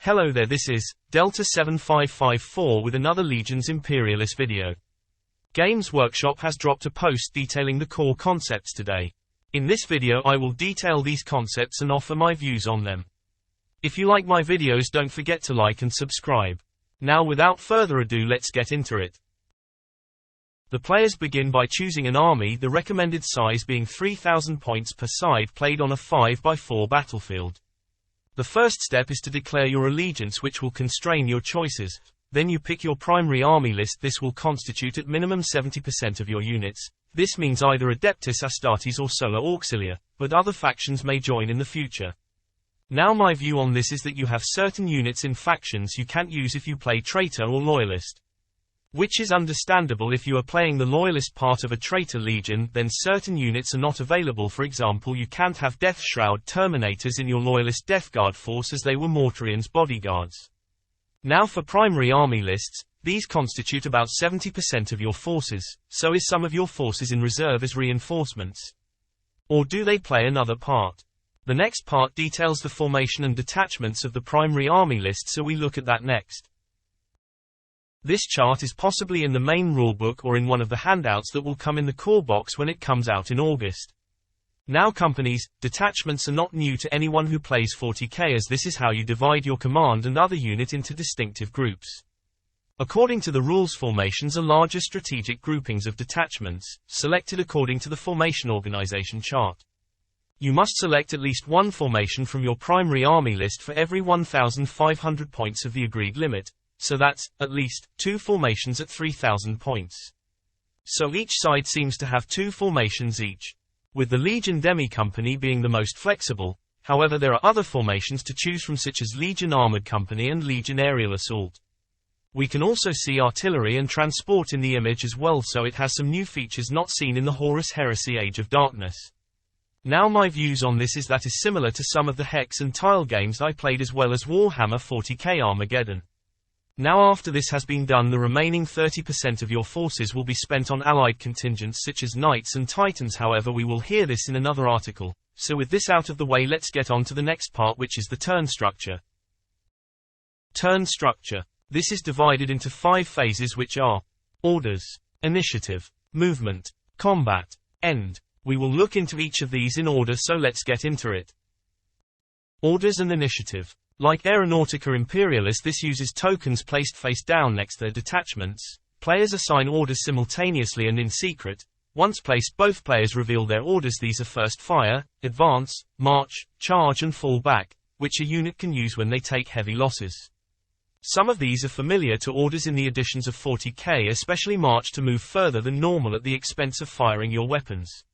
Hello there, this is Delta 7554 with another Legion's Imperialis video. Games Workshop has dropped a post detailing the core concepts today. In this video I will detail these concepts and offer my views on them. If you like my videos, don't forget to like and subscribe. Now without further ado, let's get into it. The players begin by choosing an army, the recommended size being 3,000 points per side, played on a 5x4 battlefield. The first step is to declare your allegiance, which will constrain your choices. Then you pick your primary army list. This will constitute at minimum 70% of your units. This means either Adeptus Astartes or Solar Auxilia, but other factions may join in the future. Now my view on this is that you have certain units in factions you can't use if you play Traitor or Loyalist. Which is understandable. If you are playing the Loyalist part of a Traitor Legion, then certain units are not available. For example, you can't have Death Shroud Terminators in your Loyalist Death Guard force, as they were Mortarian's bodyguards. Now for primary army lists, these constitute about 70% of your forces. So is some of your forces in reserve as reinforcements? Or do they play another part? The next part details the formation and detachments of the primary army list, so we look at that next. This chart is possibly in the main rulebook or in one of the handouts that will come in the core box when it comes out in August. Now companies, detachments are not new to anyone who plays 40k, as this is how you divide your command and other unit into distinctive groups. According to the rules, formations are larger strategic groupings of detachments, selected according to the formation organization chart. You must select at least one formation from your primary army list for every 1,500 points of the agreed limit. So that's, at least, 2 formations at 3,000 points. So each side seems to have 2 formations each. With the Legion Demi Company being the most flexible, however there are other formations to choose from, such as Legion Armored Company and Legion Aerial Assault. We can also see artillery and transport in the image as well, so it has some new features not seen in the Horus Heresy Age of Darkness. Now my views on this is that is similar to some of the Hex and Tile games I played, as well as Warhammer 40k Armageddon. Now after this has been done, the remaining 30% of your forces will be spent on allied contingents such as Knights and Titans. However, we will hear this in another article. So with this out of the way, let's get on to the next part, which is the turn structure. Turn structure. This is divided into 5 phases, which are Orders, Initiative, Movement, Combat, End. We will look into each of these in order, so let's get into it. Orders and Initiative. Like Aeronautica Imperialis, this uses tokens placed face down next to their detachments. Players assign orders simultaneously and in secret. Once placed, both players reveal their orders. These are First Fire, Advance, March, Charge and Fall Back, which a unit can use when they take heavy losses. Some of these are familiar to orders in the editions of 40k, especially March, to move further than normal at the expense of firing your weapons.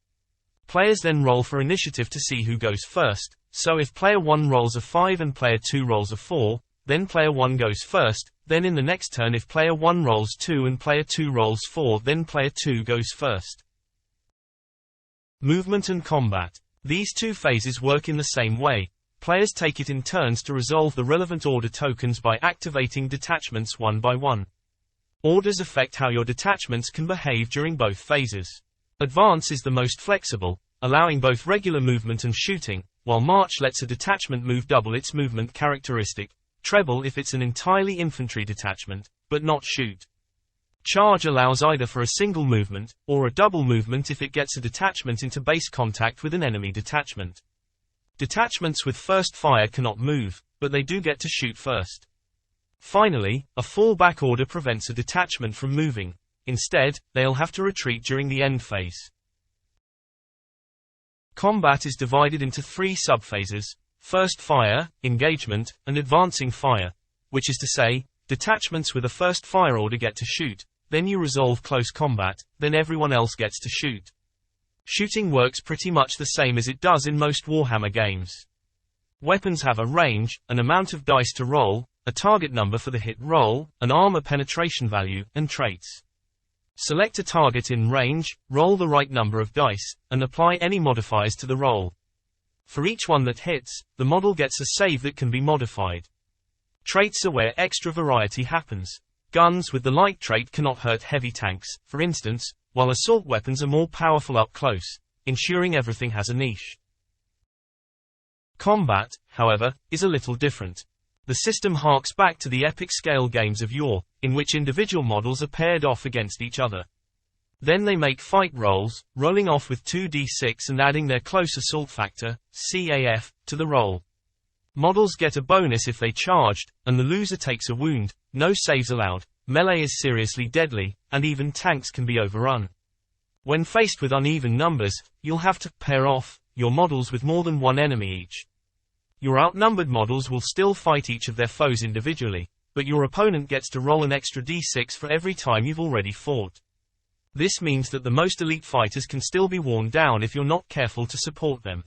Players then roll for initiative to see who goes first. So if player 1 rolls a 5 and player 2 rolls a 4, then player 1 goes first. Then in the next turn, if player 1 rolls 2 and player 2 rolls 4, then player 2 goes first. Movement and Combat. These 2 phases work in the same way. Players take it in turns to resolve the relevant order tokens by activating detachments one by one. Orders affect how your detachments can behave during both phases. Advance is the most flexible, allowing both regular movement and shooting, while March lets a detachment move double its movement characteristic, treble if it's an entirely infantry detachment, but not shoot. Charge allows either for a single movement, or a double movement if it gets a detachment into base contact with an enemy detachment. Detachments with First Fire cannot move, but they do get to shoot first. Finally, a fallback order prevents a detachment from moving. Instead, they'll have to retreat during the end phase. Combat is divided into 3 subphases: First Fire, Engagement, and Advancing Fire, which is to say, detachments with a First Fire order get to shoot, then you resolve close combat, then everyone else gets to shoot. Shooting works pretty much the same as it does in most Warhammer games. Weapons have a range, an amount of dice to roll, a target number for the hit roll, an armor penetration value, and traits. Select a target in range, roll the right number of dice, and apply any modifiers to the roll. For each one that hits, the model gets a save that can be modified. Traits are where extra variety happens. Guns with the light trait cannot hurt heavy tanks, for instance, while assault weapons are more powerful up close, ensuring everything has a niche. Combat, however, is a little different. The system harks back to the epic scale games of yore, in which individual models are paired off against each other. Then they make fight rolls, rolling off with 2d6 and adding their close assault factor, CAF, to the roll. Models get a bonus if they charged, and the loser takes a wound. No saves allowed, melee is seriously deadly, and even tanks can be overrun. When faced with uneven numbers, you'll have to pair off your models with more than one enemy each. Your outnumbered models will still fight each of their foes individually, but your opponent gets to roll an extra d6 for every time you've already fought. This means that the most elite fighters can still be worn down if you're not careful to support them.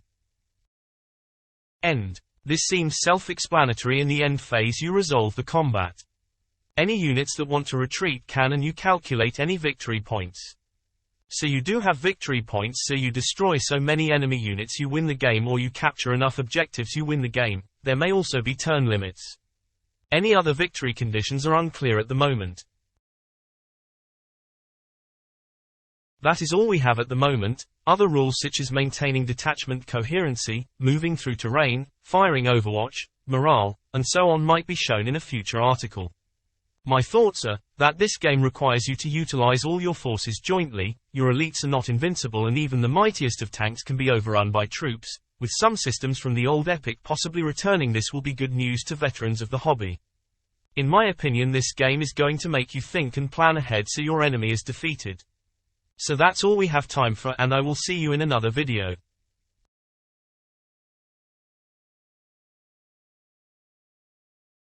End. This seems self-explanatory. In the end phase you resolve the combat. Any units that want to retreat can, and you calculate any victory points. So you do have victory points, so you destroy so many enemy units you win the game, or you capture enough objectives you win the game. There may also be turn limits. Any other victory conditions are unclear at the moment. That is all we have at the moment. Other rules such as maintaining detachment coherency, moving through terrain, firing Overwatch, morale, and so on might be shown in a future article. My thoughts are that this game requires you to utilize all your forces jointly. Your elites are not invincible, and even the mightiest of tanks can be overrun by troops. With some systems from the old Epic possibly returning, this will be good news to veterans of the hobby. In my opinion, this game is going to make you think and plan ahead so your enemy is defeated. So that's all we have time for, and I will see you in another video.